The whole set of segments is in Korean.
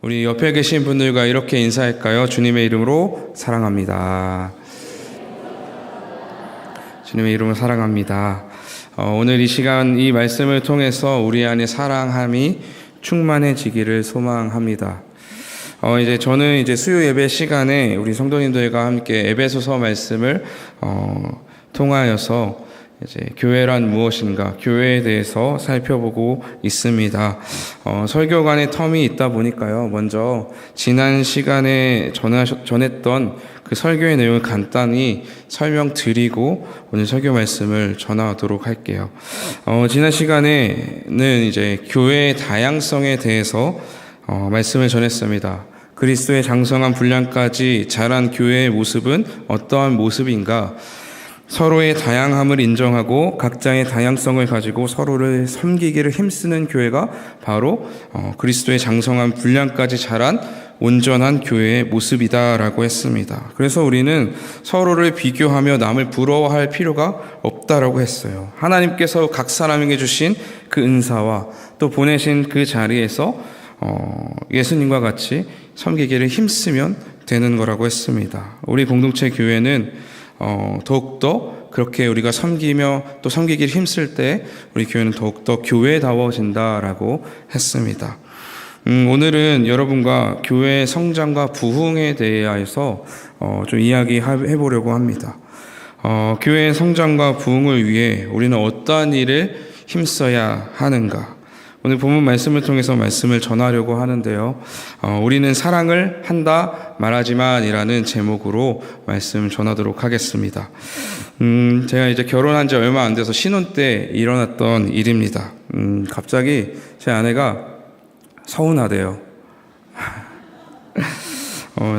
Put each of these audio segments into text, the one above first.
우리 옆에 계신 분들과 이렇게 인사할까요? 주님의 이름으로 사랑합니다. 주님의 이름으로 사랑합니다. 오늘 이 시간 이 말씀을 통해서 우리 안에 사랑함이 충만해지기를 소망합니다. 이제 저는 수요 예배 시간에 우리 성도님들과 함께 에베소서 말씀을 통하여서 교회란 무엇인가, 교회에 대해서 살펴보고 있습니다. 설교관의 텀이 있다 보니까요. 먼저 지난 시간에 전했던 그 설교의 내용을 간단히 설명드리고 오늘 설교 말씀을 전하도록 할게요. 지난 시간에는 교회의 다양성에 대해서 말씀을 전했습니다. 그리스도의 장성한 분량까지 자란 교회의 모습은 어떠한 모습인가? 서로의 다양함을 인정하고 각자의 다양성을 가지고 서로를 섬기기를 힘쓰는 교회가 바로 그리스도의 장성한 분량까지 자란 온전한 교회의 모습이다라고 했습니다. 그래서 우리는 서로를 비교하며 남을 부러워할 필요가 없다라고 했어요. 하나님께서 각 사람에게 주신 그 은사와 또 보내신 그 자리에서 예수님과 같이 섬기기를 힘쓰면 되는 거라고 했습니다. 우리 공동체 교회는 더욱더 그렇게 우리가 섬기며 또 섬기기를 힘쓸 때 우리 교회는 더욱더 교회다워진다라고 했습니다. 오늘은 여러분과 교회의 성장과 부흥에 대해서 좀 이야기해 보려고 합니다. 교회의 성장과 부흥을 위해 우리는 어떠한 일을 힘써야 하는가? 오늘 본문 말씀을 통해서 말씀을 전하려고 하는데요. 우리는 사랑을 한다 말하지만 이라는 제목으로 말씀 전하도록 하겠습니다. 제가 결혼한 지 얼마 안 돼서 신혼 때 일어났던 일입니다. 갑자기 제 아내가 서운하대요.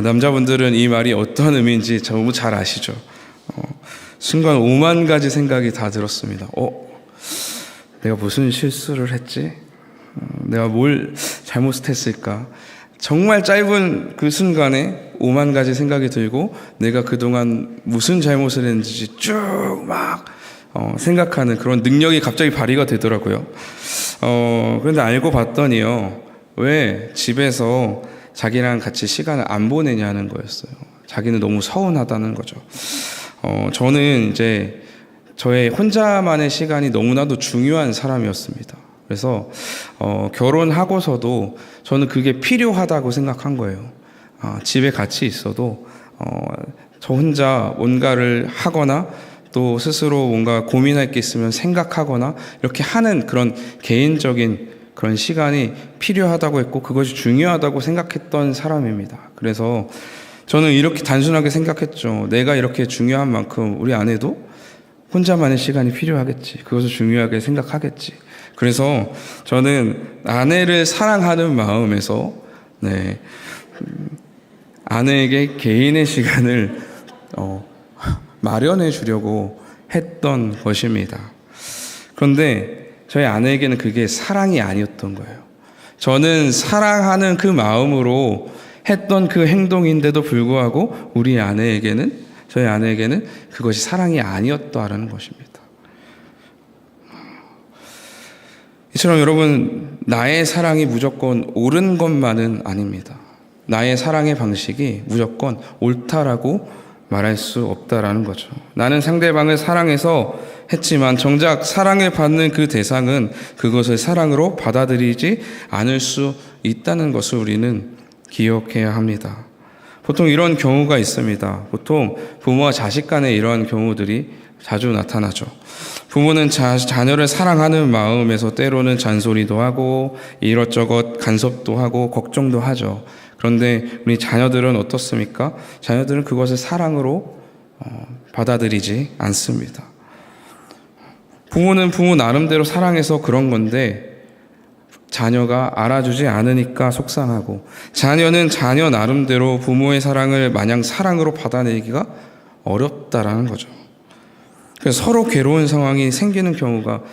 남자분들은 이 말이 어떤 의미인지 너무 잘 아시죠? 순간 5만 가지 생각이 다 들었습니다. 내가 무슨 실수를 했지? 내가 뭘 잘못했을까? 정말 짧은 그 순간에 5만 가지 생각이 들고 내가 그동안 무슨 잘못을 했는지 쭉 막 생각하는 그런 능력이 갑자기 발휘가 되더라고요. 그런데 알고 봤더니요. 왜 집에서 자기랑 같이 시간을 안 보내냐는 거였어요. 자기는 너무 서운하다는 거죠. 저는 저의 혼자만의 시간이 너무나도 중요한 사람이었습니다. 그래서 결혼하고서도 저는 그게 필요하다고 생각한 거예요. 집에 같이 있어도 저 혼자 뭔가를 하거나 또 스스로 뭔가 고민할 게 있으면 생각하거나 이렇게 하는 그런 개인적인 그런 시간이 필요하다고 했고 그것이 중요하다고 생각했던 사람입니다. 그래서 저는 이렇게 단순하게 생각했죠. 내가 이렇게 중요한 만큼 우리 아내도 혼자만의 시간이 필요하겠지. 그것을 중요하게 생각하겠지. 그래서 저는 아내를 사랑하는 마음에서 아내에게 개인의 시간을 마련해 주려고 했던 것입니다. 그런데 저희 아내에게는 그게 사랑이 아니었던 거예요. 저는 사랑하는 그 마음으로 했던 그 행동인데도 불구하고 저희 아내에게는 그것이 사랑이 아니었다라는 것입니다. 이처럼 여러분, 나의 사랑이 무조건 옳은 것만은 아닙니다. 나의 사랑의 방식이 무조건 옳다라고 말할 수 없다라는 거죠. 나는 상대방을 사랑해서 했지만 정작 사랑을 받는 그 대상은 그것을 사랑으로 받아들이지 않을 수 있다는 것을 우리는 기억해야 합니다. 보통 이런 경우가 있습니다. 보통 부모와 자식 간에 이러한 경우들이 자주 나타나죠. 부모는 자녀를 사랑하는 마음에서 때로는 잔소리도 하고 이것저것 간섭도 하고 걱정도 하죠. 그런데 우리 자녀들은 어떻습니까? 자녀들은 그것을 사랑으로 받아들이지 않습니다. 부모는 부모 나름대로 사랑해서 그런 건데 자녀가 알아주지 않으니까 속상하고 자녀는 자녀 나름대로 부모의 사랑을 마냥 사랑으로 받아내기가 어렵다라는 거죠. 그래서 서로 괴로운 상황이 생기는 경우가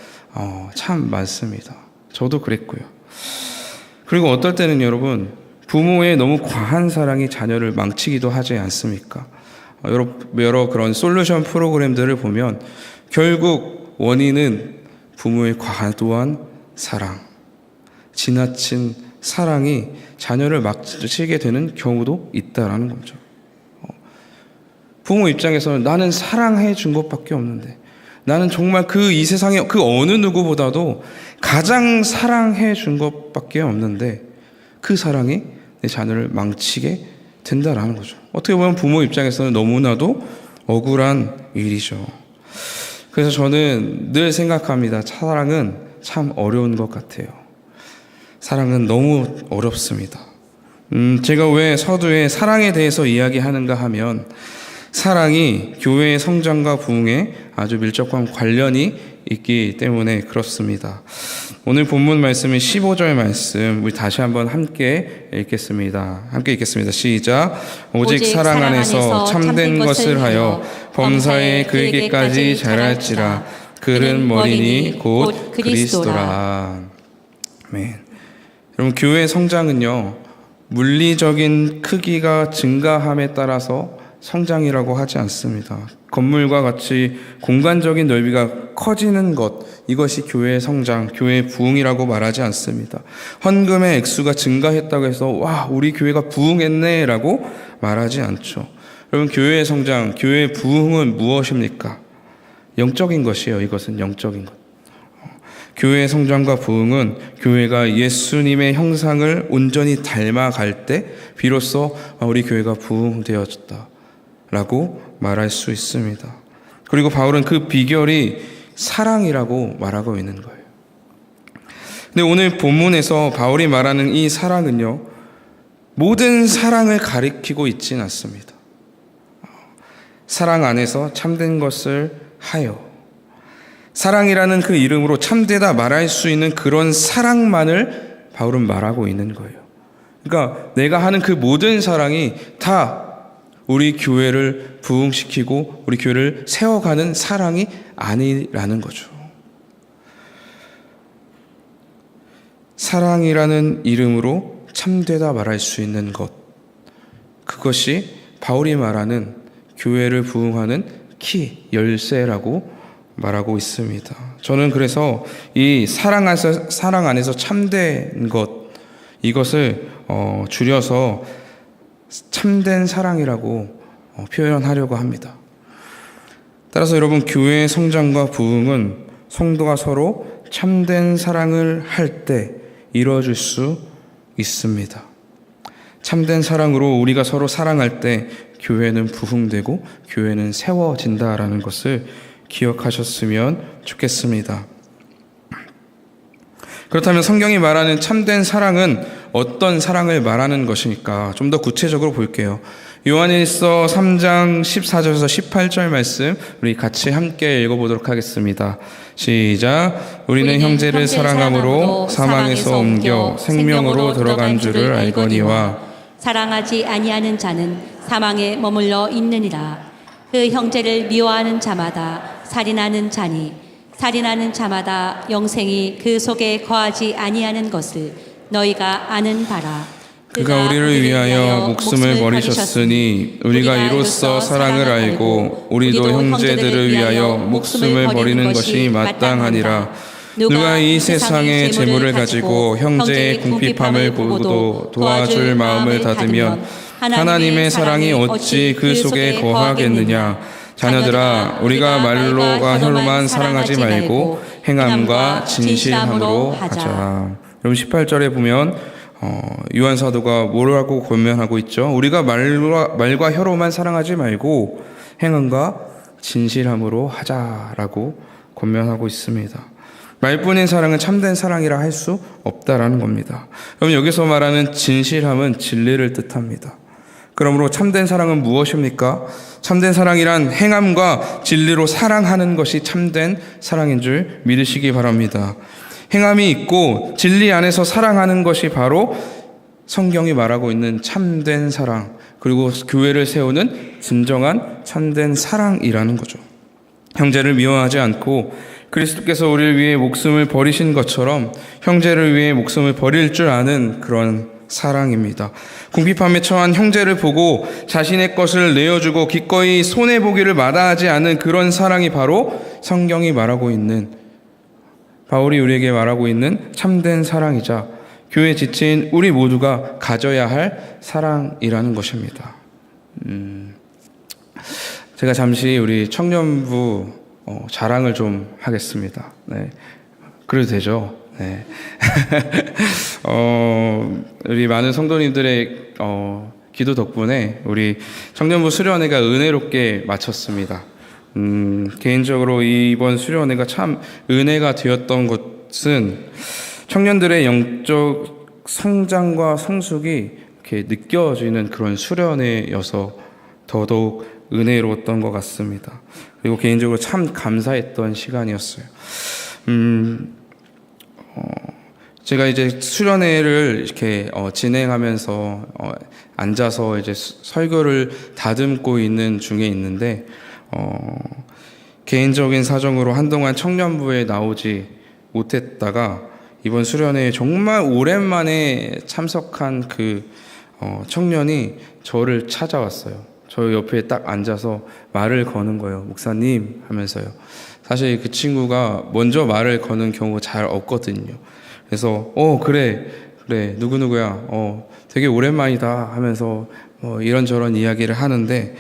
참 많습니다. 저도 그랬고요. 그리고 어떨 때는 여러분 부모의 너무 과한 사랑이 자녀를 망치기도 하지 않습니까? 여러 그런 솔루션 프로그램들을 보면 결국 원인은 부모의 과도한 사랑, 지나친 사랑이 자녀를 망치게 되는 경우도 있다라는 거죠. 부모 입장에서는 나는 사랑해 준 것밖에 없는데, 나는 정말 이 세상에 그 어느 누구보다도 가장 사랑해 준 것밖에 없는데 그 사랑이 내 자녀를 망치게 된다라는 거죠. 어떻게 보면 부모 입장에서는 너무나도 억울한 일이죠. 그래서 저는 늘 생각합니다. 사랑은 참 어려운 것 같아요. 사랑은 너무 어렵습니다. 제가 왜 서두에 사랑에 대해서 이야기하는가 하면, 사랑이 교회의 성장과 부흥에 아주 밀접한 관련이 있기 때문에 그렇습니다. 오늘 본문 말씀인 15절 말씀 우리 다시 한번 함께 읽겠습니다. 시작. 오직 사랑 안에서 참된 것을 하여 범사에 그에게까지 자랄지라. 그는 머리니 곧 그리스도라. 아멘. 여러분, 교회의 성장은요, 물리적인 크기가 증가함에 따라서 성장이라고 하지 않습니다. 건물과 같이 공간적인 넓이가 커지는 것, 이것이 교회의 성장, 교회의 부흥이라고 말하지 않습니다. 헌금의 액수가 증가했다고 해서 와, 우리 교회가 부흥했네 라고 말하지 않죠. 여러분, 교회의 성장, 교회의 부흥은 무엇입니까? 영적인 것이에요. 이것은 영적인 것. 교회의 성장과 부흥은 교회가 예수님의 형상을 온전히 닮아갈 때 비로소 우리 교회가 부흥되어졌다 라고 말할 수 있습니다. 그리고 바울은 그 비결이 사랑이라고 말하고 있는 거예요. 근데 오늘 본문에서 바울이 말하는 이 사랑은요, 모든 사랑을 가리키고 있지는 않습니다. 사랑 안에서 참된 것을 하여, 사랑이라는 그 이름으로 참되다 말할 수 있는 그런 사랑만을 바울은 말하고 있는 거예요. 그러니까 내가 하는 그 모든 사랑이 다 우리 교회를 부흥시키고 우리 교회를 세워가는 사랑이 아니라는 거죠. 사랑이라는 이름으로 참되다 말할 수 있는 것, 그것이 바울이 말하는 교회를 부흥하는 키, 열쇠라고 말하고 있습니다. 저는 그래서 이 사랑 안에서 참된 것, 이것을 줄여서 참된 사랑이라고 표현하려고 합니다. 따라서 여러분, 교회의 성장과 부흥은 성도가 서로 참된 사랑을 할 때 이루어질 수 있습니다. 참된 사랑으로 우리가 서로 사랑할 때 교회는 부흥되고 교회는 세워진다라는 것을 기억하셨으면 좋겠습니다. 그렇다면 성경이 말하는 참된 사랑은 어떤 사랑을 말하는 것일까? 좀 더 구체적으로 볼게요. 요한일서 3장 14절에서 18절 말씀 우리 같이 함께 읽어보도록 하겠습니다. 시작. 우리는 형제를 사랑함으로 사망에서 옮겨 생명으로 들어간 줄을 알거니와 사랑하지 아니하는 자는 사망에 머물러 있느니라. 그 형제를 미워하는 자마다 살인하는 자니 살인하는 자마다 영생이 그 속에 거하지 아니하는 것을 너희가 아는 바라. 그가 우리를 위하여 목숨을 버리셨으니 우리가 이로써 사랑을 알고 우리도 형제들을 위하여 목숨을 버리는 것이 마땅하니라. 누가 이 세상의 재물을 가지고 형제의 궁핍함을 보고도 도와줄 마음을 닫으면 하나님의 사랑이 어찌 그 속에 거하겠느냐. 자녀들아, 우리가 말로가 혀로만 사랑하지 말고 행함과 진실함으로 하자. 여러분, 18절에 보면 요한 사도가 뭐라고 권면하고 있죠? 우리가 말과 혀로만 사랑하지 말고 행함과 진실함으로 하자라고 권면하고 있습니다. 말뿐인 사랑은 참된 사랑이라 할 수 없다라는 겁니다. 그럼 여기서 말하는 진실함은 진리를 뜻합니다. 그러므로 참된 사랑은 무엇입니까? 참된 사랑이란 행함과 진리로 사랑하는 것이 참된 사랑인 줄 믿으시기 바랍니다. 행함이 있고 진리 안에서 사랑하는 것이 바로 성경이 말하고 있는 참된 사랑, 그리고 교회를 세우는 진정한 참된 사랑이라는 거죠. 형제를 미워하지 않고 그리스도께서 우리를 위해 목숨을 버리신 것처럼 형제를 위해 목숨을 버릴 줄 아는 그런 사랑입니다. 궁핍함에 처한 형제를 보고 자신의 것을 내어주고 기꺼이 손해보기를 마다하지 않은 그런 사랑이 바로 성경이 말하고 있는, 바울이 우리에게 말하고 있는 참된 사랑이자 교회 지체인 우리 모두가 가져야 할 사랑이라는 것입니다. 제가 잠시 우리 청년부 자랑을 좀 하겠습니다. 네. 그래도 되죠? 네. 우리 많은 성도님들의 기도 덕분에 우리 청년부 수련회가 은혜롭게 마쳤습니다. 개인적으로 이번 수련회가 참 은혜가 되었던 것은 청년들의 영적 성장과 성숙이 이렇게 느껴지는 그런 수련회여서 더더욱 은혜로웠던 것 같습니다. 그리고 개인적으로 참 감사했던 시간이었어요. 제가 이제 수련회를 이렇게 진행하면서 앉아서 이제 설교를 다듬고 있는 중에 있는데 개인적인 사정으로 한동안 청년부에 나오지 못했다가 이번 수련회에 정말 오랜만에 참석한 그 청년이 저를 찾아왔어요. 저 옆에 딱 앉아서 말을 거는 거예요. 목사님 하면서요. 사실 그 친구가 먼저 말을 거는 경우가 잘 없거든요. 그래서 그래 누구누구야 되게 오랜만이다 하면서 이런저런 이야기를 하는데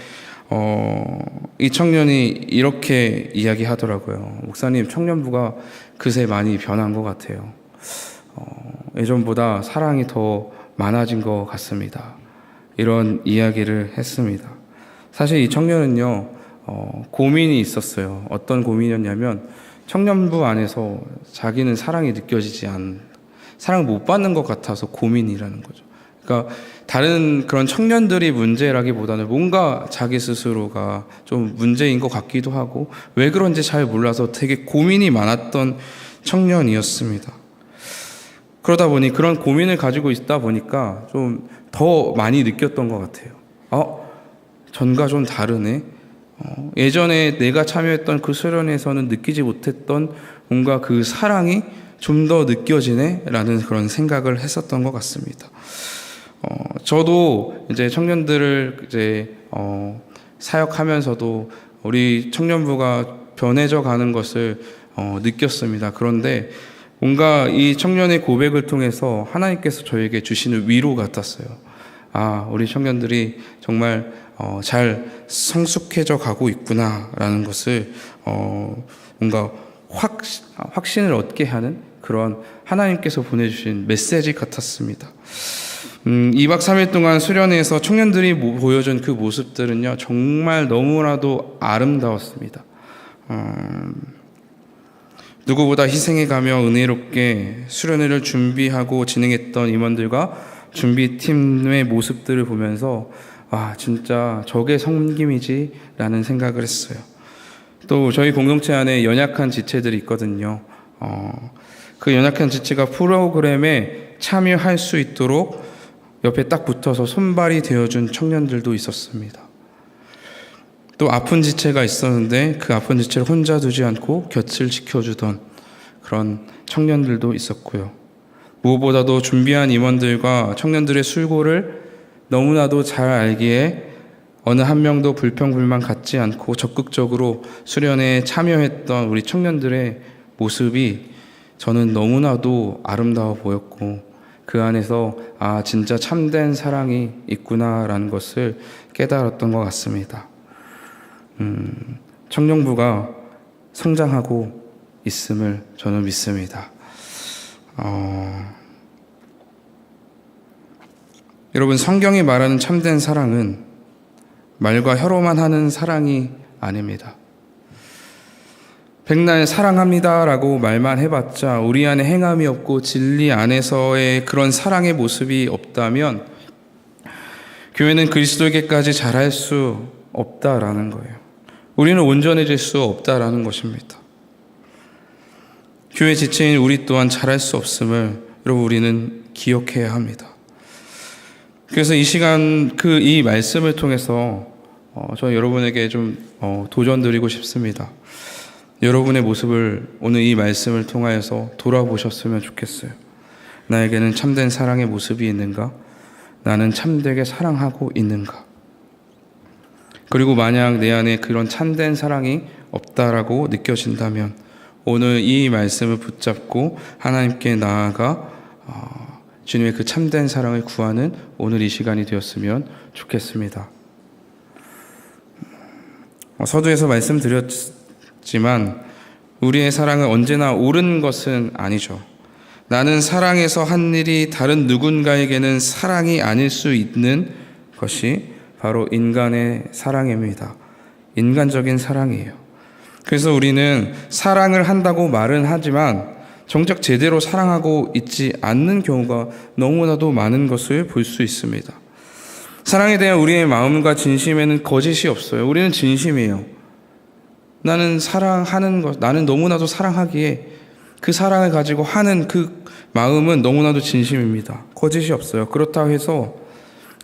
이 청년이 이렇게 이야기하더라고요. 목사님, 청년부가 그새 많이 변한 것 같아요. 예전보다 사랑이 더 많아진 것 같습니다. 이런 이야기를 했습니다. 사실 이 청년은요 고민이 있었어요. 어떤 고민이었냐면 청년부 안에서 자기는 사랑이 느껴지지 사랑을 못 받는 것 같아서 고민이라는 거죠. 그러니까 다른 그런 청년들이 문제라기보다는 뭔가 자기 스스로가 좀 문제인 것 같기도 하고 왜 그런지 잘 몰라서 되게 고민이 많았던 청년이었습니다. 그러다 보니 그런 고민을 가지고 있다 보니까 좀 더 많이 느꼈던 것 같아요. 전과 좀 다르네. 예전에 내가 참여했던 그 수련회에서는 느끼지 못했던 뭔가 그 사랑이 좀 더 느껴지네 라는 그런 생각을 했었던 것 같습니다. 저도 이제 청년들을 이제 사역하면서도 우리 청년부가 변해져 가는 것을 느꼈습니다. 그런데 뭔가 이 청년의 고백을 통해서 하나님께서 저에게 주시는 위로 같았어요. 우리 청년들이 정말 잘 성숙해져 가고 있구나라는 것을 뭔가 확신을 얻게 하는 그런 하나님께서 보내주신 메시지 같았습니다. 2박 3일 동안 수련회에서 청년들이 보여준 그 모습들은요 정말 너무나도 아름다웠습니다. 누구보다 희생해가며 은혜롭게 수련회를 준비하고 진행했던 임원들과 준비팀의 모습들을 보면서 진짜 저게 섬김이지 라는 생각을 했어요. 또 저희 공동체 안에 연약한 지체들이 있거든요. 그 연약한 지체가 프로그램에 참여할 수 있도록 옆에 딱 붙어서 손발이 되어준 청년들도 있었습니다. 또 아픈 지체가 있었는데 그 아픈 지체를 혼자 두지 않고 곁을 지켜주던 그런 청년들도 있었고요. 무엇보다도 준비한 임원들과 청년들의 술고를 너무나도 잘 알기에 어느 한 명도 불평불만 갖지 않고 적극적으로 수련회에 참여했던 우리 청년들의 모습이 저는 너무나도 아름다워 보였고 그 안에서 진짜 참된 사랑이 있구나라는 것을 깨달았던 것 같습니다. 청년부가 성장하고 있음을 저는 믿습니다. 여러분, 성경이 말하는 참된 사랑은 말과 혀로만 하는 사랑이 아닙니다. 백날 사랑합니다라고 말만 해봤자 우리 안에 행함이 없고 진리 안에서의 그런 사랑의 모습이 없다면 교회는 그리스도에게까지 자랄 수 없다라는 거예요. 우리는 온전해질 수 없다라는 것입니다. 교회 지체인 우리 또한 잘할 수 없음을 여러분 우리는 기억해야 합니다. 그래서 이 시간 이 말씀을 통해서 저 여러분에게 좀 도전드리고 싶습니다. 여러분의 모습을 오늘 이 말씀을 통하여서 돌아보셨으면 좋겠어요. 나에게는 참된 사랑의 모습이 있는가? 나는 참되게 사랑하고 있는가? 그리고 만약 내 안에 그런 참된 사랑이 없다라고 느껴진다면 오늘 이 말씀을 붙잡고 하나님께 나아가 주님의 그 참된 사랑을 구하는 오늘 이 시간이 되었으면 좋겠습니다. 서두에서 말씀드렸지만 우리의 사랑은 언제나 옳은 것은 아니죠. 나는 사랑해서 한 일이 다른 누군가에게는 사랑이 아닐 수 있는 것이 바로 인간의 사랑입니다. 인간적인 사랑이에요. 그래서 우리는 사랑을 한다고 말은 하지만 정작 제대로 사랑하고 있지 않는 경우가 너무나도 많은 것을 볼 수 있습니다. 사랑에 대한 우리의 마음과 진심에는 거짓이 없어요. 우리는 진심이에요. 나는 사랑하는 것, 나는 너무나도 사랑하기에 그 사랑을 가지고 하는 그 마음은 너무나도 진심입니다. 거짓이 없어요. 그렇다고 해서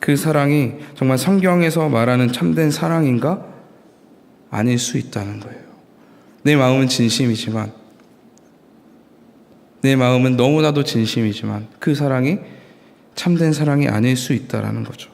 그 사랑이 정말 성경에서 말하는 참된 사랑인가? 아닐 수 있다는 거예요. 내 마음은 진심이지만, 내 마음은 너무나도 진심이지만 그 사랑이 참된 사랑이 아닐 수 있다는 거죠.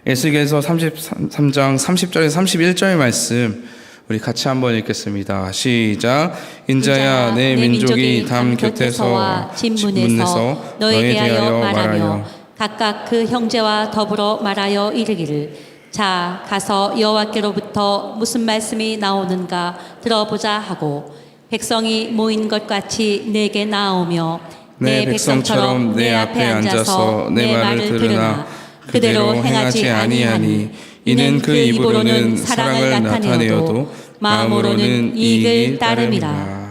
에스겔서 33장 30절에서 31절의 말씀 우리 같이 한번 읽겠습니다. 시작. 인자야 내 민족이 담 곁에서와 집문에서 너에 대하여 말하며 각각 그 형제와 더불어 말하여 이르기를 자 가서 여호와께로부터 무슨 말씀이 나오는가 들어보자 하고 백성이 모인 것 같이 내게 나오며 내 백성처럼 내 앞에 앉아서 내 말을 들으나 그대로 행하지 아니하니 이는 그 입으로는 사랑을 나타내어도 마음으로는 이익을 따름이라.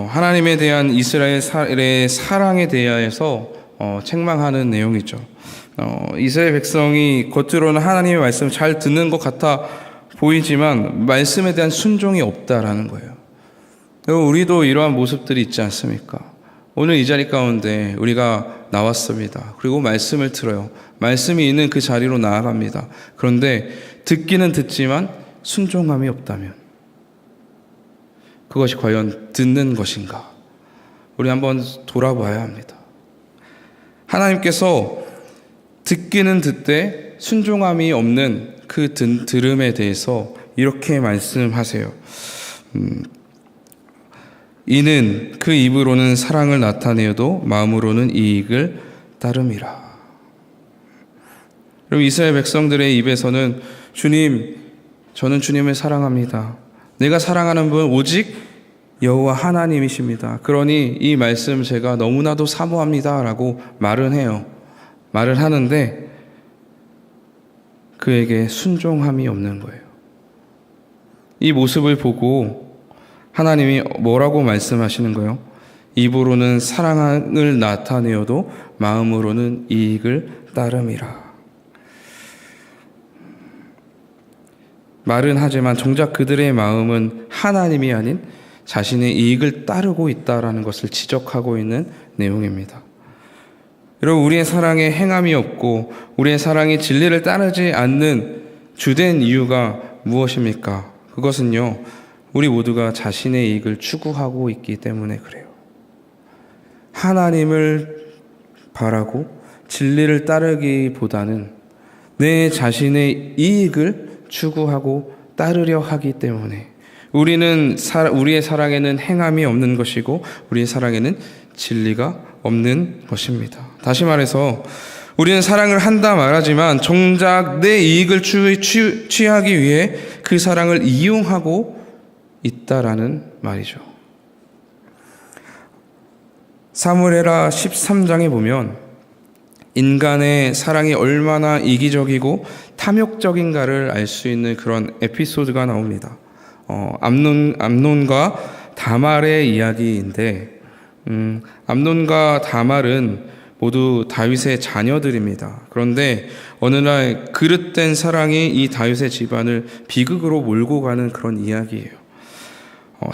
하나님에 대한 이스라엘의 사랑에 대하여서 책망하는 내용이죠. 이스라엘 백성이 겉으로는 하나님의 말씀을 잘 듣는 것 같아 보이지만 말씀에 대한 순종이 없다라는 거예요. 우리도 이러한 모습들이 있지 않습니까? 오늘 이 자리 가운데 우리가 나왔습니다. 그리고 말씀을 들어요. 말씀이 있는 그 자리로 나아갑니다. 그런데 듣기는 듣지만 순종함이 없다면 그것이 과연 듣는 것인가? 우리 한번 돌아봐야 합니다. 하나님께서 듣기는 듣되 순종함이 없는 그 들음에 대해서 이렇게 말씀하세요. 이는 그 입으로는 사랑을 나타내어도 마음으로는 이익을 따름이라. 그리고 이스라엘 백성들의 입에서는 주님, 저는 주님을 사랑합니다. 내가 사랑하는 분 오직 여호와 하나님이십니다. 그러니 이 말씀 제가 너무나도 사모합니다 라고 말은 해요. 말을 하는데 그에게 순종함이 없는 거예요. 이 모습을 보고 하나님이 뭐라고 말씀하시는 거예요? 입으로는 사랑을 나타내어도 마음으로는 이익을 따름이라. 말은 하지만 정작 그들의 마음은 하나님이 아닌 자신의 이익을 따르고 있다라는 것을 지적하고 있는 내용입니다. 여러분, 우리의 사랑에 행함이 없고 우리의 사랑이 진리를 따르지 않는 주된 이유가 무엇입니까? 그것은요, 우리 모두가 자신의 이익을 추구하고 있기 때문에 그래요. 하나님을 바라고 진리를 따르기보다는 내 자신의 이익을 추구하고 따르려 하기 때문에 우리의 사랑에는 행함이 없는 것이고 우리의 사랑에는 진리가 없는 것입니다. 다시 말해서 우리는 사랑을 한다 말하지만 정작 내 이익을 취하기 위해 그 사랑을 이용하고 있다라는 말이죠. 사무엘하 13장에 보면 인간의 사랑이 얼마나 이기적이고 탐욕적인가를 알 수 있는 그런 에피소드가 나옵니다. 암논과 다말의 이야기인데 암논과 다말은 모두 다윗의 자녀들입니다. 그런데 어느 날 그릇된 사랑이 이 다윗의 집안을 비극으로 몰고 가는 그런 이야기예요.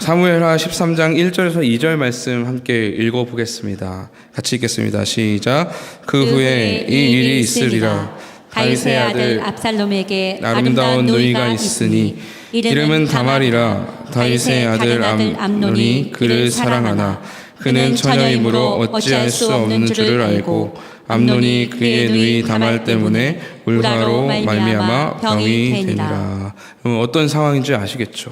사무엘하 13장 1절에서 2절 말씀 함께 읽어보겠습니다. 같이 읽겠습니다. 시작. 그 후에 이 일이 있으리라. 다윗의 아들 압살롬에게 아름다운 누이가 있으니 이름은 다말이라. 다윗의 아들 암논이 그를 사랑하나 그는 처녀이므로 어찌할 수 없는 줄을 알고 암논이 그의 누이 다말 때문에 울화로 말미암아 병이 되니라. 어떤 상황인지 아시겠죠?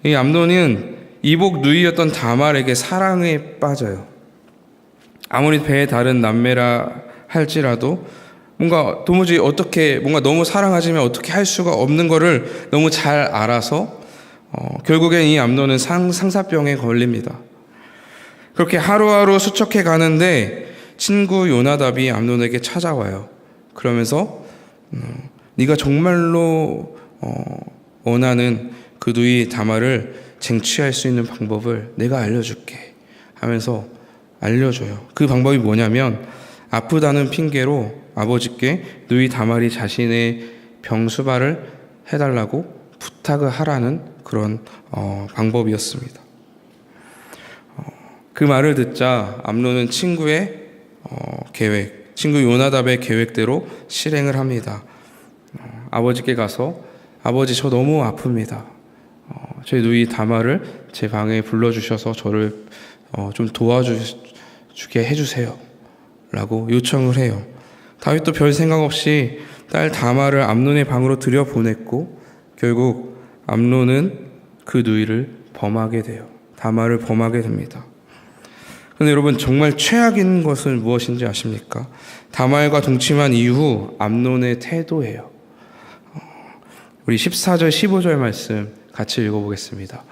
이 암논은 이복 누이였던 다말에게 사랑에 빠져요. 아무리 배에 다른 남매라 할지라도 뭔가 도무지 어떻게 뭔가 너무 사랑하지만 어떻게 할 수가 없는 거를 너무 잘 알아서 결국엔 이 암논은 상사병에 걸립니다. 그렇게 하루하루 수척해 가는데 친구 요나답이 암논에게 찾아와요. 그러면서 네가 정말로 원하는 그 누이 다말을 쟁취할 수 있는 방법을 내가 알려줄게 하면서 알려줘요. 그 방법이 뭐냐면 아프다는 핑계로 아버지께 누이 다말이 자신의 병수발을 해달라고 부탁을 하라는 그런 방법이었습니다. 그 말을 듣자 암논은 친구의 친구 요나답의 계획대로 실행을 합니다. 아버지께 가서 아버지 저 너무 아픕니다. 제 누이 다말을 제 방에 불러주셔서 저를 좀 도와주게 해주세요 라고 요청을 해요. 다윗도 별 생각 없이 딸 다말을 암논의 방으로 들여보냈고 결국 암논은 그 누이를 범하게 돼요. 다말을 범하게 됩니다. 그런데 여러분 정말 최악인 것은 무엇인지 아십니까? 다말과 동침한 이후 암논의 태도예요. 우리 14절 15절 말씀 같이 읽어보겠습니다.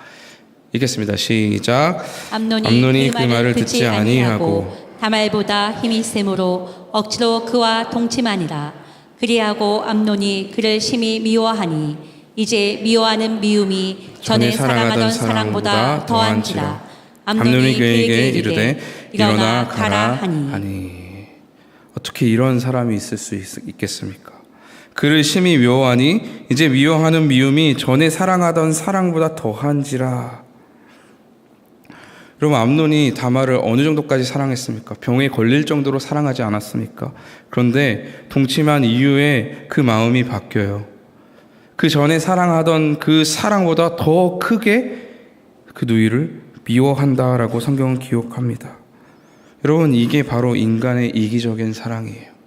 읽겠습니다. 시작. 암논이 그 말을 듣지 아니하고 다말보다 힘이 세므로 억지로 그와 동침하니라. 그리하고 암논이 그를 심히 미워하니 이제 미워하는 미움이 전에 사랑하던 사랑보다 더한지라. 암논이 그에게 이르되 일어나 가라 하니. 어떻게 이런 사람이 있을 수 있겠습니까? 그를 심히 미워하니 이제 미워하는 미움이 전에 사랑하던 사랑보다 더한지라. 여러분 암논이 다말을 어느 정도까지 사랑했습니까? 병에 걸릴 정도로 사랑하지 않았습니까? 그런데 동침한 이후에 그 마음이 바뀌어요. 그 전에 사랑하던 그 사랑보다 더 크게 그 누이를 미워한다라고 성경은 기록합니다. 여러분 이게 바로 인간의 이기적인 사랑이에요.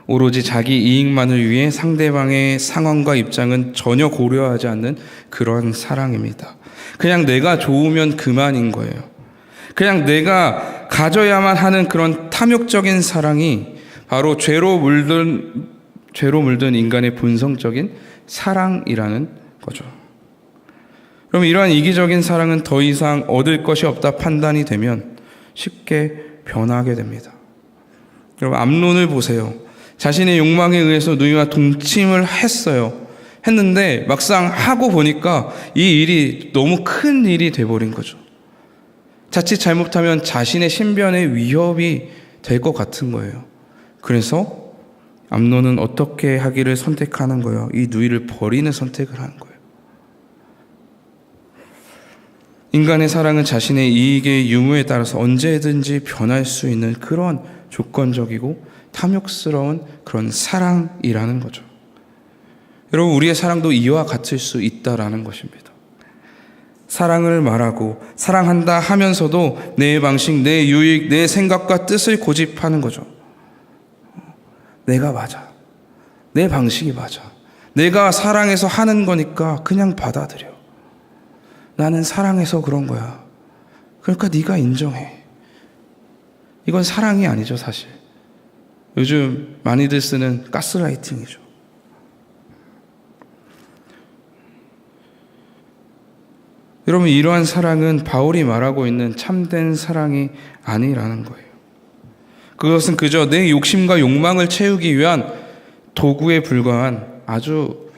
오로지 자기 이익만을 위해 상대방의 상황과 입장은 전혀 고려하지 않는 그런 사랑입니다. 그냥 내가 좋으면 그만인 거예요. 그냥 내가 가져야만 하는 그런 탐욕적인 사랑이 바로 죄로 물든 인간의 본성적인 사랑이라는 거죠. 그럼 이러한 이기적인 사랑은 더 이상 얻을 것이 없다 판단이 되면 쉽게 변하게 됩니다. 여러분 암논을 보세요. 자신의 욕망에 의해서 누이와 동침을 했는데 막상 하고 보니까 이 일이 너무 큰 일이 돼버린 거죠. 자칫 잘못하면 자신의 신변에 위협이 될 것 같은 거예요. 그래서 암논은 어떻게 하기를 선택하는 거예요? 이 누이를 버리는 선택을 하는 거예요. 인간의 사랑은 자신의 이익의 유무에 따라서 언제든지 변할 수 있는 그런 조건적이고 탐욕스러운 그런 사랑이라는 거죠. 여러분 우리의 사랑도 이와 같을 수 있다라는 것입니다. 사랑을 말하고 사랑한다 하면서도 내 방식, 내 유익, 내 생각과 뜻을 고집하는 거죠. 내가 맞아. 내 방식이 맞아. 내가 사랑해서 하는 거니까 그냥 받아들여. 나는 사랑해서 그런 거야. 그러니까 네가 인정해. 이건 사랑이 아니죠, 사실. 요즘 많이들 쓰는 가스라이팅이죠. 여러분 이러한 사랑은 바울이 말하고 있는 참된 사랑이 아니라는 거예요. 그것은 그저 내 욕심과 욕망을 채우기 위한 도구에 불과한 아주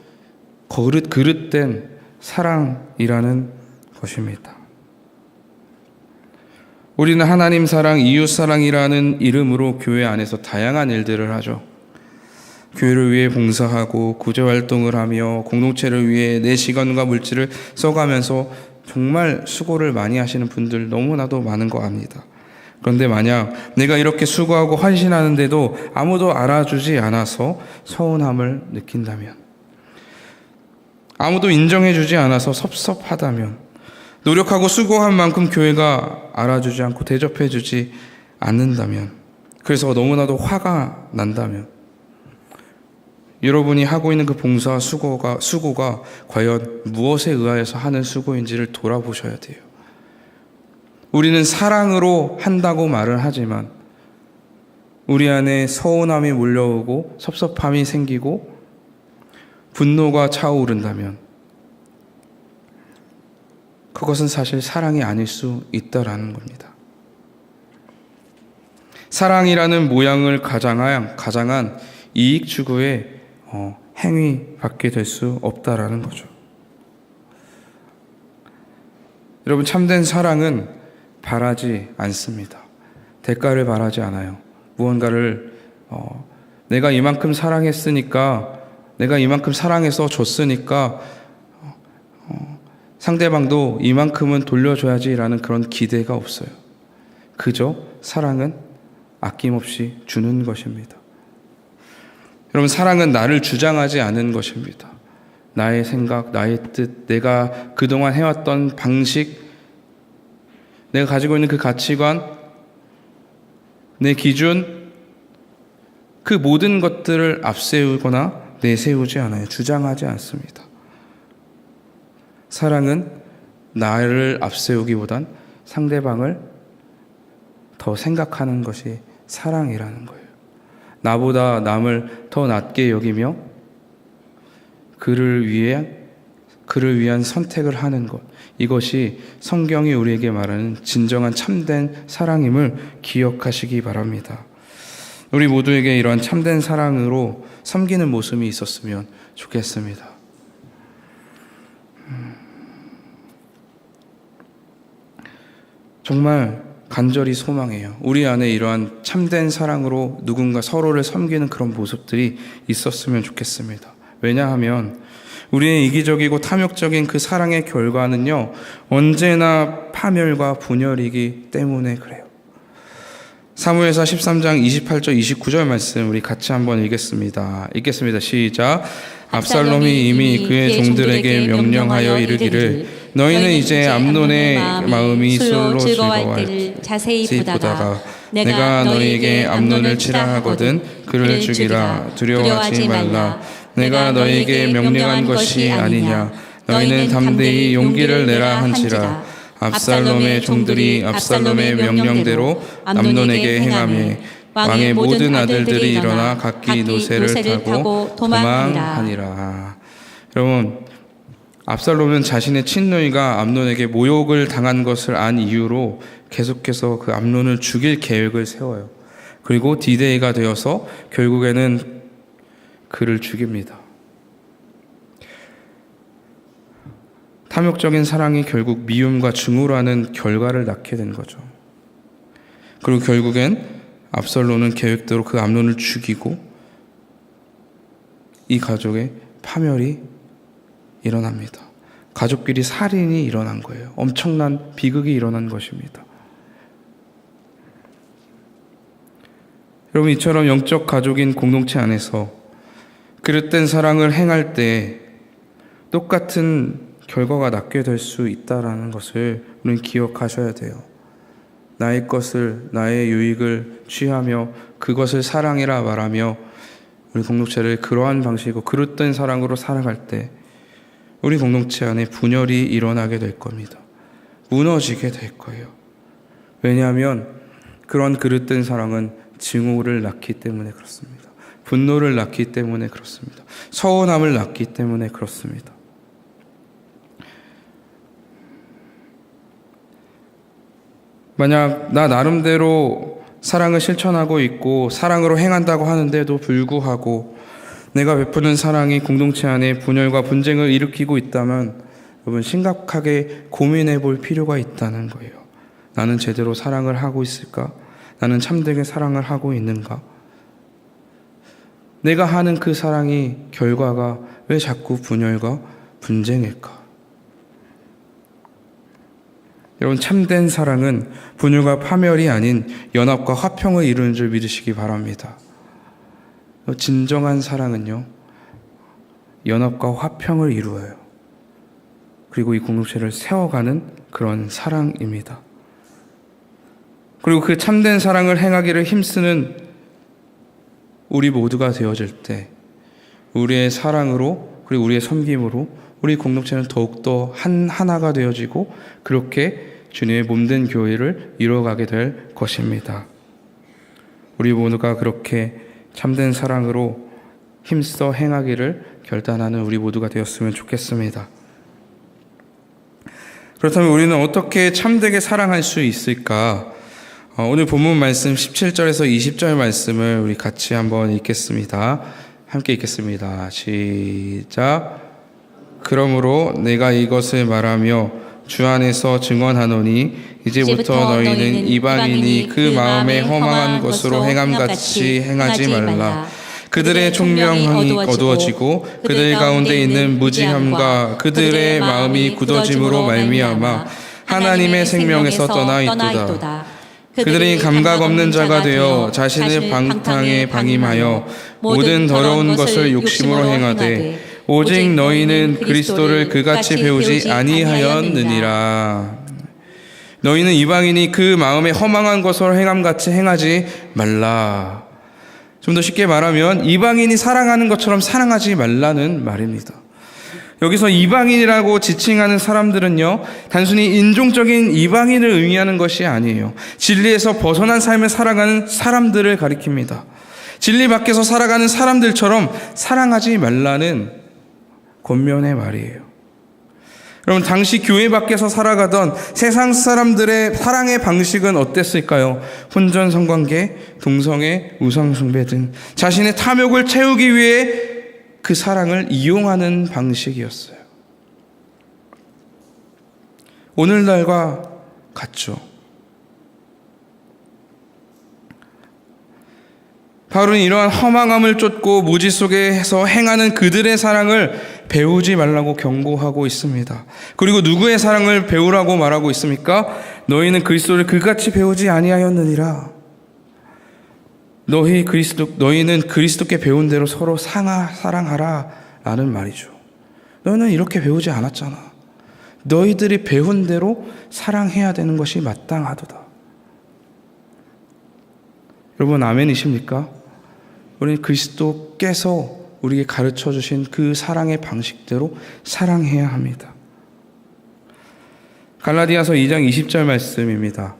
그릇된 사랑이라는 것입니다. 우리는 하나님 사랑, 이웃 사랑이라는 이름으로 교회 안에서 다양한 일들을 하죠. 교회를 위해 봉사하고 구제활동을 하며 공동체를 위해 내 시간과 물질을 써가면서 정말 수고를 많이 하시는 분들 너무나도 많은 거 압니다. 그런데 만약 내가 이렇게 수고하고 헌신하는데도 아무도 알아주지 않아서 서운함을 느낀다면, 아무도 인정해주지 않아서 섭섭하다면, 노력하고 수고한 만큼 교회가 알아주지 않고 대접해주지 않는다면, 그래서 너무나도 화가 난다면, 여러분이 하고 있는 그 봉사와 수고가 과연 무엇에 의하여서 하는 수고인지를 돌아보셔야 돼요. 우리는 사랑으로 한다고 말을 하지만 우리 안에 서운함이 몰려오고 섭섭함이 생기고 분노가 차오른다면 그것은 사실 사랑이 아닐 수 있다라는 겁니다. 사랑이라는 모양을 가장한 이익 추구의 행위밖에 될 수 없다라는 거죠. 여러분, 참된 사랑은 바라지 않습니다. 대가를 바라지 않아요. 무언가를 내가 이만큼 사랑했으니까, 내가 이만큼 사랑해서 줬으니까 상대방도 이만큼은 돌려줘야지라는 그런 기대가 없어요. 그저 사랑은 아낌없이 주는 것입니다. 여러분, 사랑은 나를 주장하지 않은 것입니다. 나의 생각, 나의 뜻, 내가 그동안 해왔던 방식, 내가 가지고 있는 그 가치관, 내 기준, 그 모든 것들을 앞세우거나 내세우지 않아요. 주장하지 않습니다. 사랑은 나를 앞세우기보단 상대방을 더 생각하는 것이 사랑이라는 거예요. 나보다 남을 더 낮게 여기며 그를 위한 선택을 하는 것, 이것이 성경이 우리에게 말하는 진정한 참된 사랑임을 기억하시기 바랍니다. 우리 모두에게 이러한 참된 사랑으로 섬기는 모습이 있었으면 좋겠습니다. 정말 간절히 소망해요. 우리 안에 이러한 참된 사랑으로 누군가 서로를 섬기는 그런 모습들이 있었으면 좋겠습니다. 왜냐하면 우리의 이기적이고 탐욕적인 그 사랑의 결과는요, 언제나 파멸과 분열이기 때문에 그래요. 사무엘상 13장 28절 29절 말씀 우리 같이 한번 읽겠습니다. 시작. 압살롬이 이미 그의 종들에게 명령하여 이르기를 너희는 이제 암논의 마음이 술로 즐거워할 때 자세히 보다가 내가 너희에게 암논을 치라 하거든 그를 죽이라. 두려워하지 말라. 내가 너희에게 명령한 것이 아니냐. 너희는 담대히 용기를 내라 한지라. 압살롬의 종들이 압살롬의 명령대로 암논에게 행하며 왕의 모든 아들들이 일어나 각기 노새를 타고 도망하니라. 여러분, 압살롬은 자신의 친누이가 암논에게 모욕을 당한 것을 안 이유로 계속해서 그 암논을 죽일 계획을 세워요. 그리고 디데이가 되어서 결국에는 그를 죽입니다. 탐욕적인 사랑이 결국 미움과 증오라는 결과를 낳게 된 거죠. 그리고 결국엔 압살롬은 계획대로 그 암논을 죽이고 이 가족의 파멸이 일어납니다. 가족끼리 살인이 일어난 거예요. 엄청난 비극이 일어난 것입니다. 여러분, 이처럼 영적 가족인 공동체 안에서 그릇된 사랑을 행할 때 똑같은 결과가 낳게 될 수 있다는 것을 우리는 기억하셔야 돼요. 나의 것을, 나의 유익을 취하며 그것을 사랑이라 말하며 우리 공동체를 그러한 방식으로 그릇된 사랑으로 살아갈 때 우리 공동체 안에 분열이 일어나게 될 겁니다. 무너지게 될 거예요. 왜냐하면 그런 그릇된 사랑은 증오를 낳기 때문에 그렇습니다. 분노를 낳기 때문에 그렇습니다. 서운함을 낳기 때문에 그렇습니다. 만약 나 나름대로 사랑을 실천하고 있고 사랑으로 행한다고 하는데도 불구하고 내가 베푸는 사랑이 공동체 안에 분열과 분쟁을 일으키고 있다면 여러분, 심각하게 고민해 볼 필요가 있다는 거예요. 나는 제대로 사랑을 하고 있을까? 나는 참되게 사랑을 하고 있는가? 내가 하는 그 사랑이 결과가 왜 자꾸 분열과 분쟁일까? 여러분, 참된 사랑은 분열과 파멸이 아닌 연합과 화평을 이루는 줄 믿으시기 바랍니다. 진정한 사랑은요, 연합과 화평을 이루어요. 그리고 이 공동체를 세워가는 그런 사랑입니다. 그리고 그 참된 사랑을 행하기를 힘쓰는 우리 모두가 되어질 때 우리의 사랑으로 그리고 우리의 섬김으로 우리 공동체는 더욱더 하나가 되어지고 그렇게 주님의 몸된 교회를 이루어가게 될 것입니다. 우리 모두가 그렇게 참된 사랑으로 힘써 행하기를 결단하는 우리 모두가 되었으면 좋겠습니다. 그렇다면 우리는 어떻게 참되게 사랑할 수 있을까? 오늘 본문 말씀 17절에서 20절 말씀을 우리 같이 한번 읽겠습니다. 함께 읽겠습니다. 시작. 그러므로 내가 이것을 말하며 주 안에서 증언하노니 이제부터 너희는 이방인이 그 마음에 허망한 것으로 행함같이 행하지 말라. 그들의 총명이 어두워지고 그들 가운데 있는 무지함과 그들의 마음이 굳어짐으로 말미암아 하나님의 생명에서 떠나 있도다. 그들이 감각 없는 자가 되어 자신의 방탕에 방임하여 모든 더러운 것을 욕심으로 행하되 오직 너희는 그리스도를 그같이 배우지 아니하였느니라. 너희는 이방인이 그 마음에 허망한 것으로 행함같이 행하지 말라. 좀 더 쉽게 말하면 이방인이 사랑하는 것처럼 사랑하지 말라는 말입니다. 여기서 이방인이라고 지칭하는 사람들은요, 단순히 인종적인 이방인을 의미하는 것이 아니에요. 진리에서 벗어난 삶을 살아가는 사람들을 가리킵니다. 진리 밖에서 살아가는 사람들처럼 사랑하지 말라는 권면의 말이에요. 여러분, 당시 교회 밖에서 살아가던 세상 사람들의 사랑의 방식은 어땠을까요? 혼전 성관계, 동성애, 우상숭배 등 자신의 탐욕을 채우기 위해 그 사랑을 이용하는 방식이었어요. 오늘날과 같죠. 바울은 이러한 허망함을 쫓고 무지 속에서 행하는 그들의 사랑을 배우지 말라고 경고하고 있습니다. 그리고 누구의 사랑을 배우라고 말하고 있습니까? 너희는 그리스도를 그같이 배우지 아니하였느니라. 너희는 그리스도께 배운 대로 서로 사랑하라 라는 말이죠. 너희는 이렇게 배우지 않았잖아. 너희들이 배운 대로 사랑해야 되는 것이 마땅하도다. 여러분, 아멘이십니까? 우리는 그리스도께서 우리에게 가르쳐 주신 그 사랑의 방식대로 사랑해야 합니다. 갈라디아서 2장 20절 말씀입니다.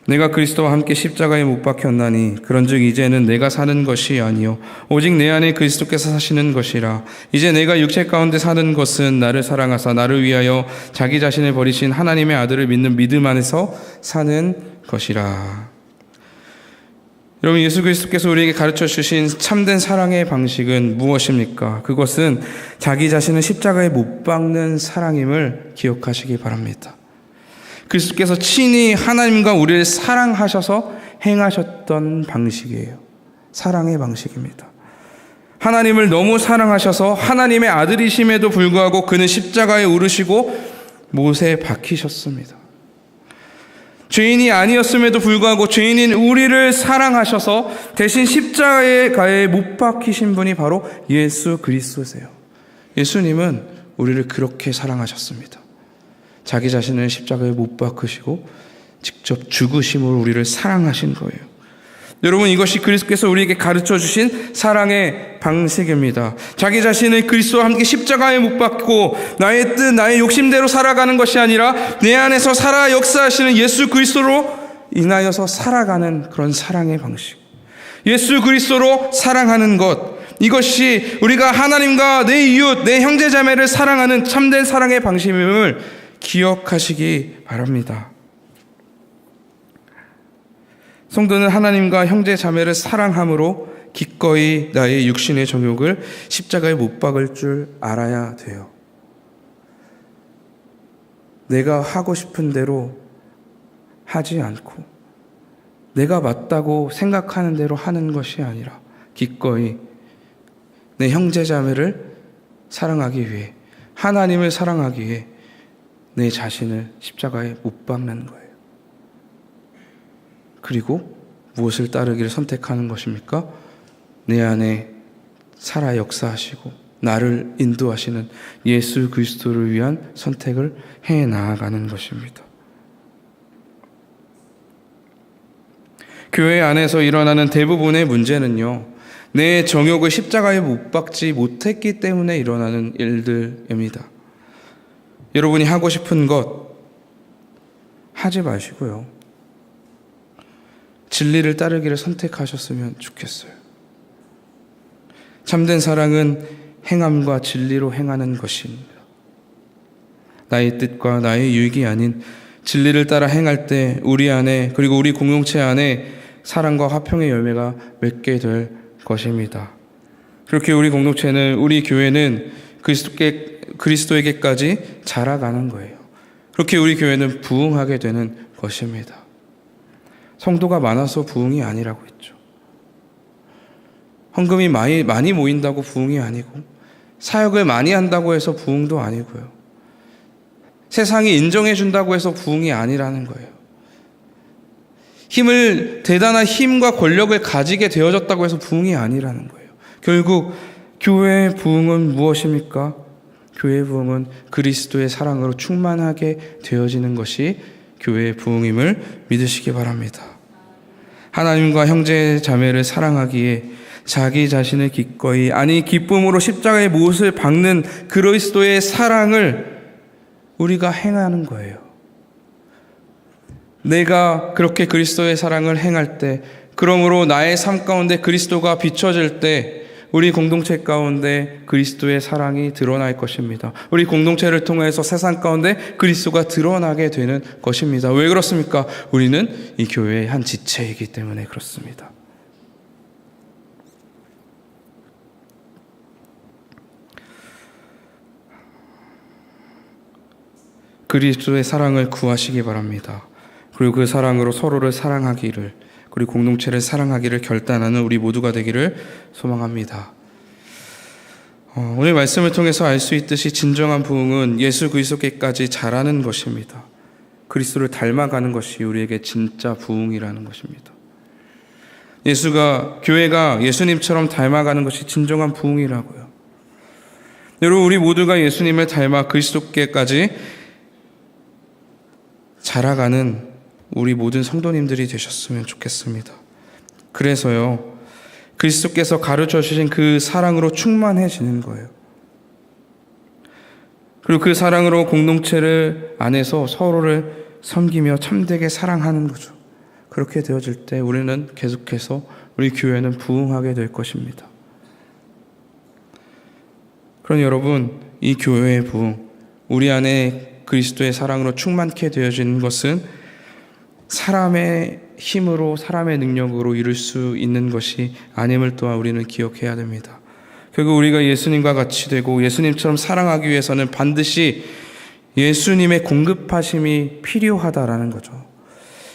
내가 그리스도와 함께 십자가에 못 박혔나니 그런즉 이제는 내가 사는 것이 아니요 오직 내 안에 그리스도께서 사시는 것이라. 이제 내가 육체 가운데 사는 것은 나를 사랑하사 나를 위하여 자기 자신을 버리신 하나님의 아들을 믿는 믿음 안에서 사는 것이라. 여러분, 예수 그리스도께서 우리에게 가르쳐 주신 참된 사랑의 방식은 무엇입니까? 그것은 자기 자신을 십자가에 못 박는 사랑임을 기억하시기 바랍니다. 그리스도께서 친히 하나님과 우리를 사랑하셔서 행하셨던 방식이에요. 사랑의 방식입니다. 하나님을 너무 사랑하셔서 하나님의 아들이심에도 불구하고 그는 십자가에 오르시고 못에 박히셨습니다. 죄인이 아니었음에도 불구하고 죄인인 우리를 사랑하셔서 대신 십자가에 못 박히신 분이 바로 예수 그리스도세요. 예수님은 우리를 그렇게 사랑하셨습니다. 자기 자신을 십자가에 못 박으시고 직접 죽으심으로 우리를 사랑하신 거예요. 여러분, 이것이 그리스도께서 우리에게 가르쳐 주신 사랑의 방식입니다. 자기 자신을 그리스도와 함께 십자가에 못 박고 나의 뜻, 나의 욕심대로 살아가는 것이 아니라 내 안에서 살아 역사하시는 예수 그리스도로 인하여서 살아가는 그런 사랑의 방식. 예수 그리스도로 사랑하는 것, 이것이 우리가 하나님과 내 이웃, 내 형제자매를 사랑하는 참된 사랑의 방식임을 기억하시기 바랍니다. 성도는 하나님과 형제 자매를 사랑함으로 기꺼이 나의 육신의 정욕을 십자가에 못 박을 줄 알아야 돼요. 내가 하고 싶은 대로 하지 않고 내가 맞다고 생각하는 대로 하는 것이 아니라 기꺼이 내 형제 자매를 사랑하기 위해, 하나님을 사랑하기 위해 내 자신을 십자가에 못 박는 거예요. 그리고 무엇을 따르기를 선택하는 것입니까? 내 안에 살아 역사하시고 나를 인도하시는 예수 그리스도를 위한 선택을 해 나아가는 것입니다. 교회 안에서 일어나는 대부분의 문제는요, 내 정욕을 십자가에 못 박지 못했기 때문에 일어나는 일들입니다. 여러분이 하고 싶은 것, 하지 마시고요. 진리를 따르기를 선택하셨으면 좋겠어요. 참된 사랑은 행함과 진리로 행하는 것입니다. 나의 뜻과 나의 유익이 아닌 진리를 따라 행할 때 우리 안에, 그리고 우리 공동체 안에 사랑과 화평의 열매가 맺게 될 것입니다. 그렇게 우리 공동체는, 우리 교회는 그리스도에게까지 자라가는 거예요. 그렇게 우리 교회는 부흥하게 되는 것입니다. 성도가 많아서 부흥이 아니라고 했죠. 헌금이 많이 모인다고 부흥이 아니고, 사역을 많이 한다고 해서 부흥도 아니고요. 세상이 인정해 준다고 해서 부흥이 아니라는 거예요. 대단한 힘과 권력을 가지게 되어졌다고 해서 부흥이 아니라는 거예요. 결국 교회의 부흥은 무엇입니까? 교회의 부흥은 그리스도의 사랑으로 충만하게 되어지는 것이 교회의 부흥임을 믿으시기 바랍니다. 하나님과 형제 자매를 사랑하기에 자기 자신을 기꺼이, 아니 기쁨으로 십자가의 못을 박는 그리스도의 사랑을 우리가 행하는 거예요. 내가 그렇게 그리스도의 사랑을 행할 때, 그러므로 나의 삶 가운데 그리스도가 비춰질 때 우리 공동체 가운데 그리스도의 사랑이 드러날 것입니다. 우리 공동체를 통해서 세상 가운데 그리스도가 드러나게 되는 것입니다. 왜 그렇습니까? 우리는 이 교회의 한 지체이기 때문에 그렇습니다. 그리스도의 사랑을 구하시기 바랍니다. 그리고 그 사랑으로 서로를 사랑하기를, 그리고 공동체를 사랑하기를 결단하는 우리 모두가 되기를 소망합니다. 오늘 말씀을 통해서 알 수 있듯이 진정한 부흥은 예수 그리스도께까지 자라는 것입니다. 그리스도를 닮아가는 것이 우리에게 진짜 부흥이라는 것입니다. 교회가 예수님처럼 닮아가는 것이 진정한 부흥이라고요. 여러분, 우리 모두가 예수님을 닮아 그리스도께까지 자라가는 우리 모든 성도님들이 되셨으면 좋겠습니다. 그래서요, 그리스도께서 가르쳐 주신 그 사랑으로 충만해지는 거예요. 그리고 그 사랑으로 공동체를 안에서 서로를 섬기며 참되게 사랑하는 거죠. 그렇게 되어질 때 우리는 계속해서, 우리 교회는 부흥하게 될 것입니다. 그러니 여러분, 이 교회의 부흥, 우리 안에 그리스도의 사랑으로 충만케 되어지는 것은 사람의 힘으로, 사람의 능력으로 이룰 수 있는 것이 아님을 또한 우리는 기억해야 됩니다. 결국 우리가 예수님과 같이 되고 예수님처럼 사랑하기 위해서는 반드시 예수님의 공급하심이 필요하다라는 거죠.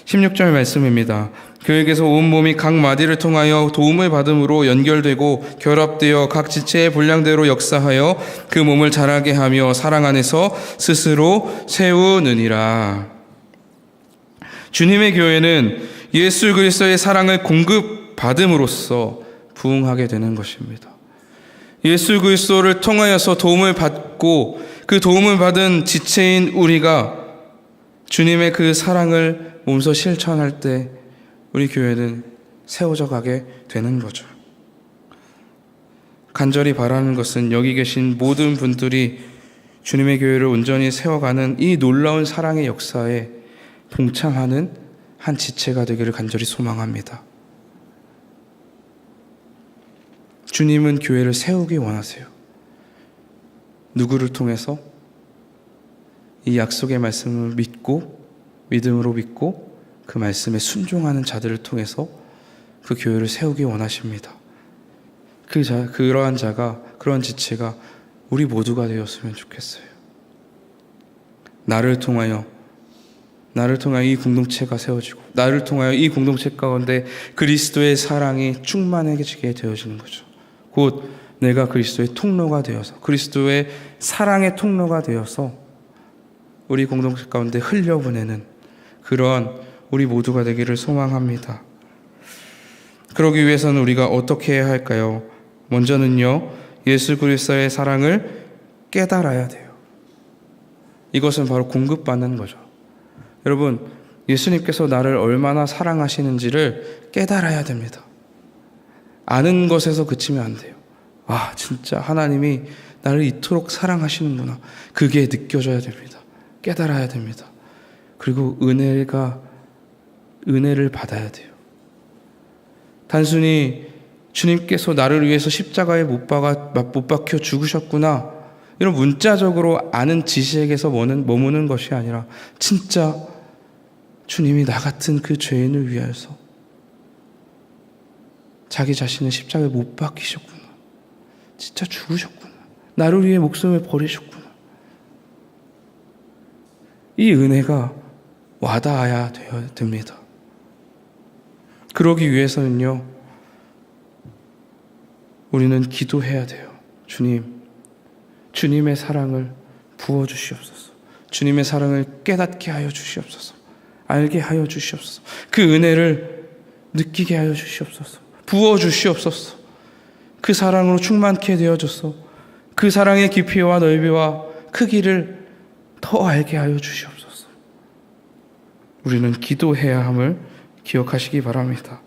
16절 말씀입니다. 그에게서 온 몸이 각 마디를 통하여 도움을 받음으로 연결되고 결합되어 각 지체의 분량대로 역사하여 그 몸을 자라게 하며 사랑 안에서 스스로 세우느니라. 주님의 교회는 예수 그리스도의 사랑을 공급받음으로써 부흥하게 되는 것입니다. 예수 그리스도를 통하여서 도움을 받고 그 도움을 받은 지체인 우리가 주님의 그 사랑을 몸소 실천할 때 우리 교회는 세워져 가게 되는 거죠. 간절히 바라는 것은 여기 계신 모든 분들이 주님의 교회를 온전히 세워가는 이 놀라운 사랑의 역사에 동참하는 한 지체가 되기를 간절히 소망합니다. 주님은 교회를 세우기 원하세요. 누구를 통해서? 이 약속의 말씀을 믿음으로 믿고 그 말씀에 순종하는 자들을 통해서 그 교회를 세우기 원하십니다. 그러한 지체가 우리 모두가 되었으면 좋겠어요. 나를 통하여 이 공동체가 세워지고, 나를 통하여 이 공동체 가운데 그리스도의 사랑이 충만해지게 되어지는 거죠. 곧 내가 그리스도의 통로가 되어서, 그리스도의 사랑의 통로가 되어서 우리 공동체 가운데 흘려보내는 그러한 우리 모두가 되기를 소망합니다. 그러기 위해서는 우리가 어떻게 해야 할까요? 먼저는요, 예수 그리스도의 사랑을 깨달아야 돼요. 이것은 바로 공급받는 거죠. 여러분, 예수님께서 나를 얼마나 사랑하시는지를 깨달아야 됩니다. 아는 것에서 그치면 안 돼요. 아, 진짜 하나님이 나를 이토록 사랑하시는구나. 그게 느껴져야 됩니다. 깨달아야 됩니다. 그리고 은혜를 받아야 돼요. 단순히 주님께서 나를 위해서 십자가에 못 박혀 죽으셨구나, 이런 문자적으로 아는 지식에서 머무는 것이 아니라 진짜 주님이 나 같은 그 죄인을 위하여서 자기 자신을 십자가에 못 박히셨구나, 진짜 죽으셨구나, 나를 위해 목숨을 버리셨구나, 이 은혜가 와닿아야 됩니다. 그러기 위해서는요, 우리는 기도해야 돼요. 주님의 사랑을 부어주시옵소서. 주님의 사랑을 깨닫게 하여 주시옵소서. 알게 하여 주시옵소서. 그 은혜를 느끼게 하여 주시옵소서. 부어주시옵소서. 그 사랑으로 충만케 되어줘서 그 사랑의 깊이와 넓이와 크기를 더 알게 하여 주시옵소서. 우리는 기도해야 함을 기억하시기 바랍니다.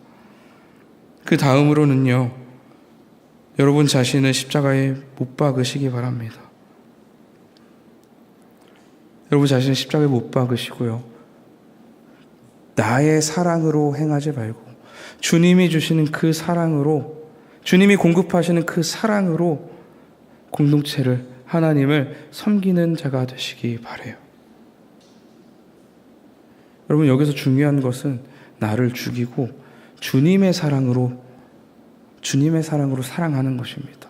그 다음으로는요, 여러분 자신을 십자가에 못 박으시기 바랍니다. 여러분 자신을 십자가에 못 박으시고요, 나의 사랑으로 행하지 말고 주님이 주시는 그 사랑으로, 주님이 공급하시는 그 사랑으로 공동체를, 하나님을 섬기는 자가 되시기 바라요. 여러분, 여기서 중요한 것은 나를 죽이고 주님의 사랑으로 사랑하는 것입니다.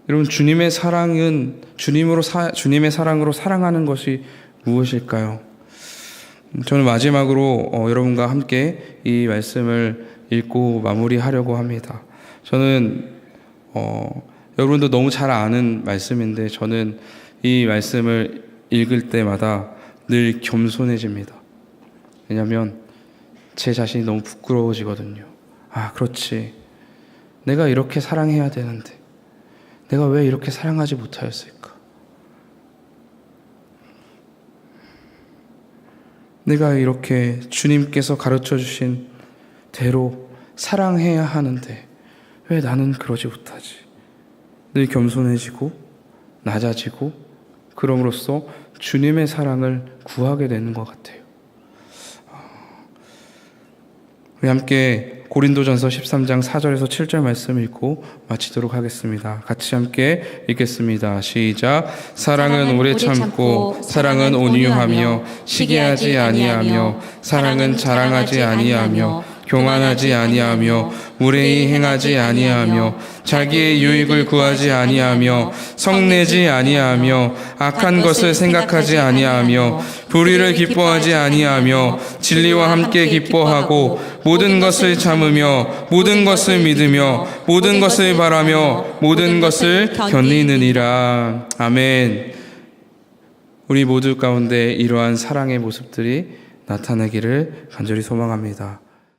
여러분, 주님의 사랑은 주님의 사랑으로 사랑하는 것이 무엇일까요? 저는 마지막으로 여러분과 함께 이 말씀을 읽고 마무리하려고 합니다. 저는 여러분도 너무 잘 아는 말씀인데, 저는 이 말씀을 읽을 때마다 늘 겸손해집니다. 왜냐하면 제 자신이 너무 부끄러워지거든요. 아, 그렇지, 내가 이렇게 사랑해야 되는데 내가 왜 이렇게 사랑하지 못하였을까? 내가 이렇게 주님께서 가르쳐 주신 대로 사랑해야 하는데 왜 나는 그러지 못하지? 늘 겸손해지고 낮아지고, 그럼으로써 주님의 사랑을 구하게 되는 것 같아요. 우리 함께 고린도전서 13장 4절에서 7절 말씀 읽고 마치도록 하겠습니다. 같이 함께 읽겠습니다. 시작. 사랑은 오래 참고, 사랑은 온유하며, 시기하지 아니하며, 사랑은 자랑하지 아니하며, 교만하지 아니하며, 무례히 행하지 아니하며, 자기의 유익을 구하지 아니하며, 성내지 아니하며, 악한 것을 생각하지 아니하며, 불의를 기뻐하지 아니하며, 진리와 함께 기뻐하고, 모든 것을 참으며, 모든 것을 믿으며, 모든 것을 바라며, 모든 것을 견디느니라. 아멘. 우리 모두 가운데 이러한 사랑의 모습들이 나타나기를 간절히 소망합니다.